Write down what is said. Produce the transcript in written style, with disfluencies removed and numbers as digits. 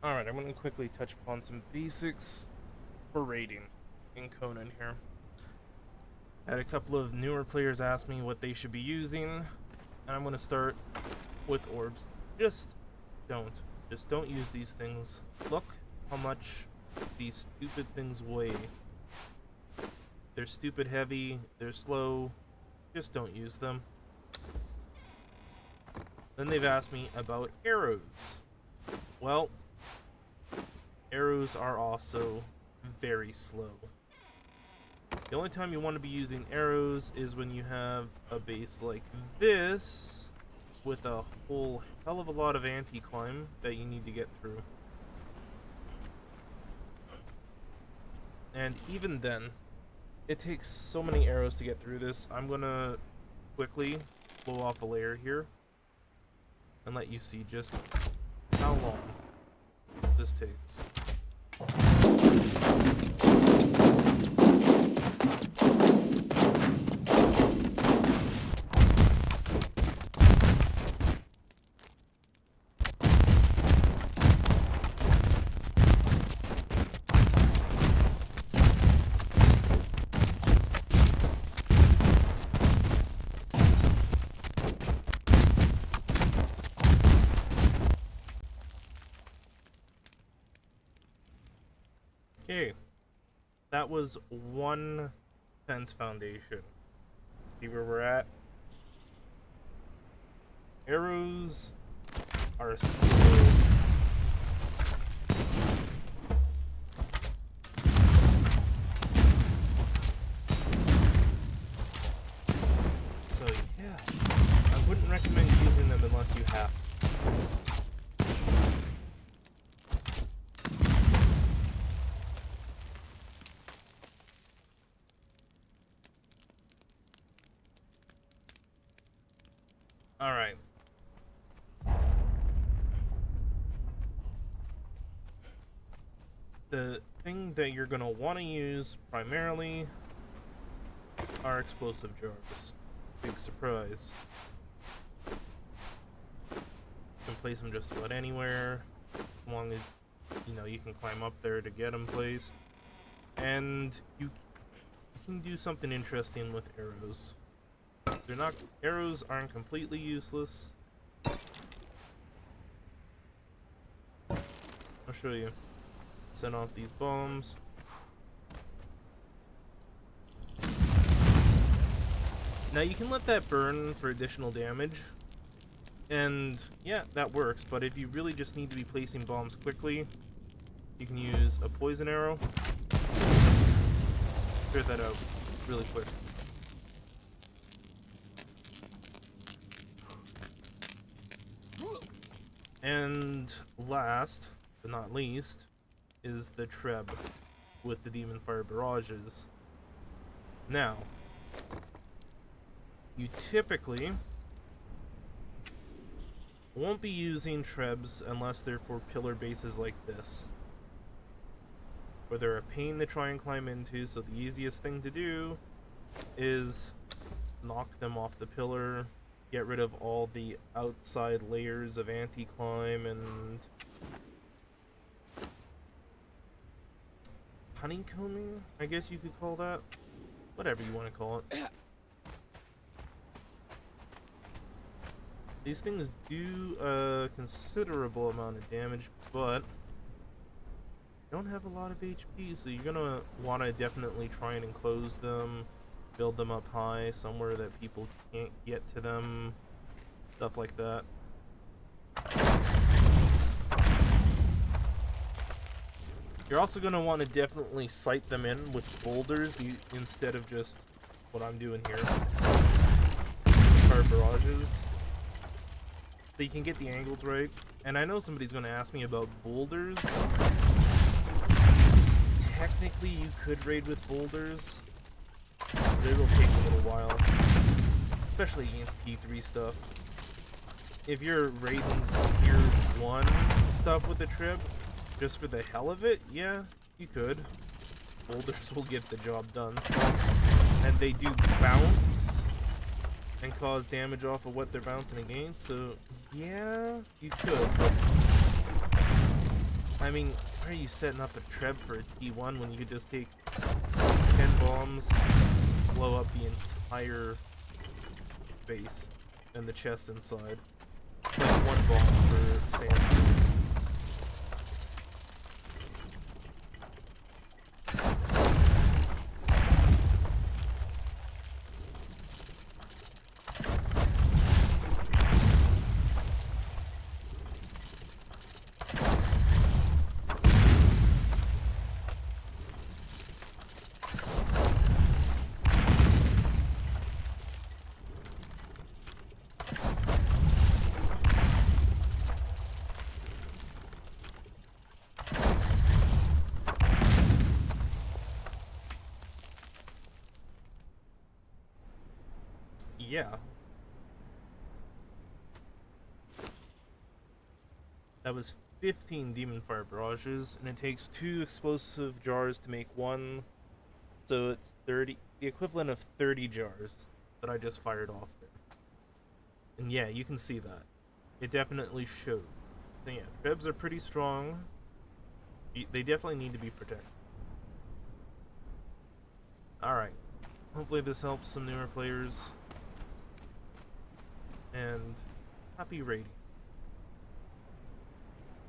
Alright, I'm going to quickly touch upon some basics for raiding in Conan here. Had a couple of newer players ask me what they should be using, and I'm going to start with orbs. Just don't use these things. Look how much these stupid things weigh. They're stupid heavy, they're slow, just don't use them. Then they've asked me about arrows. Well, arrows are also very slow. The only time you want to be using arrows is when you have a base like this with a whole hell of a lot of anti-climb that you need to get through. And even then, it takes so many arrows to get through this. I'm gonna quickly blow off a layer here and let you see just how long this takes. Okay, that was one fence foundation. See where we're at? Arrows are slow. So yeah, I wouldn't recommend using them unless you have to. Alright. The thing that you're going to want to use primarily are explosive jars. Big surprise. You can place them just about anywhere, as long as, you can climb up there to get them placed. And you can do something interesting with arrows. Arrows aren't completely useless. I'll show you. Set off these bombs. Now you can let that burn for additional damage. And yeah, that works, but if you really just need to be placing bombs quickly, you can use a poison arrow. Clear that out really quick. And last, but not least, is the Treb with the Demon Fire Barrages. Now, you typically won't be using Trebs unless they're for pillar bases like this, where they're a pain to try and climb into, so the easiest thing to do is knock them off the pillar, get rid of all the outside layers of anti-climb and honeycombing, I guess you could call that. Whatever you want to call it. These things do a considerable amount of damage, but don't have a lot of HP, so you're gonna want to definitely try and enclose them, build them up high, somewhere that people can't get to them, stuff like that. You're also going to want to definitely sight them in with boulders instead of just what I'm doing here. Fire barrages. So you can get the angles right. And I know somebody's going to ask me about boulders. Technically, you could raid with boulders. But it'll take a little while. Especially against T3 stuff. If you're raiding tier 1 stuff with the trib, just for the hell of it, yeah, you could. Boulders will get the job done. And they do bounce and cause damage off of what they're bouncing against, so yeah, you could. But I mean, why are you setting up a treb for a T1 when you could just take 10 bombs, blow up the entire base and the chest inside? Like one bomb for sandstone. Yeah. That was 15 Demon Fire Barrages, and it takes 2 explosive jars to make one, so it's 30, the equivalent of 30 jars that I just fired off there. And yeah, you can see that. It definitely showed. So yeah, trebs are pretty strong. They definitely need to be protected. Alright. Hopefully this helps some newer players. And happy raiding.